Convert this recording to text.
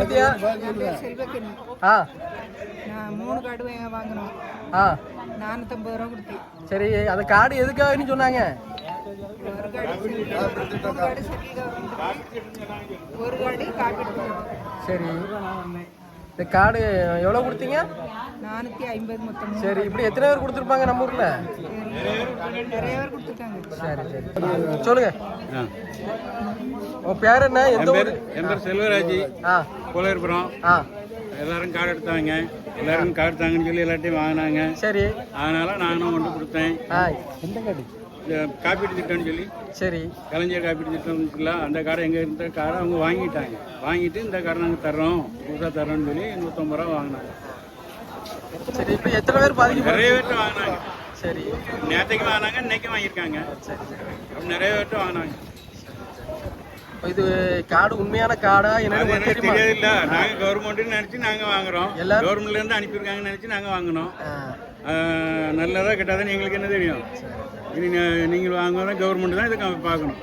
கொடுத்தியா? செல்வக்கண்ணி. ஆ நான் 3 கார்டு வாங்கினோம். ஆ 450 ரூபா கொடுத்தேன். சரி, அந்த கார்டு எதுக்காகன்னு சொன்னாங்க? ஒரு கார்டு செல்வி கவர்மெண்ட், ஒரு கார்டு காப்பீடு. சரி, இந்த கார்டு எவ்வளோ கொடுத்தீங்க? 450 மொத்தம். சரி, இப்படி எத்தனை பேர் கொடுத்துருப்பாங்க நம்ம ஊரில்? நிறைய பேர் கொடுத்துருக்காங்க. சரி சரி, சொல்லுங்க. உன் பேர் என்ன? எந்த ஊர்? என் பேர் செல்வராஜ். ஆ கோலையர்புரம். ஆ எல்லாரும் கார்டு எடுத்தாங்க. எல்லாரும் கார்டு தாங்கன்னு சொல்லி எல்லாத்தையும் வாங்கினாங்க. சரி, அதனால நானும் கொண்டு கொடுத்தேன். ஆ எந்த கார்டு? இந்த காப்பீட்டு திட்டம்னு சொல்லி சரி, கலைஞர் காப்பீட்டு திட்டம் இருக்குல்ல, அந்த கார்டை எங்கே இருந்த கார்டை அவங்க வாங்கிட்டாங்க. வாங்கிட்டு இந்த கார்டை நாங்கள் தர்றோம், புதுசாக தர்றோம்னு சொல்லி 150 ரூபா வாங்கினாங்க. சரி, இப்போ எத்தனை பேர் பாதிக்கப்பட்டு? நிறைய பேர்ட்டு வாங்கினாங்க. சரி, நேற்றுக்கு வாங்கினாங்க, இன்னைக்கு வாங்கியிருக்காங்க. சரி சரி. அப்படி நிறைய பேர்ட்டு வாங்கினாங்க. இது கார்டு உண்மையான கார்டா அது என்னன்னு எனக்கு தெரியுமா? தெரியாது இல்லை. நாங்கள் கவர்மெண்ட்டுன்னு நினச்சி நாங்கள் வாங்குறோம். எல்லாரும் கவர்மெண்ட்லேருந்து அனுப்பியிருக்காங்கன்னு நினச்சி நாங்கள் வாங்கினோம். ஆ நல்லதா கெட்டதான்னு எங்களுக்கு என்ன தெரியும்? இனி நீங்கள் வாங்குவதான் கவர்மெண்ட் தான் இதை பார்க்கணும்.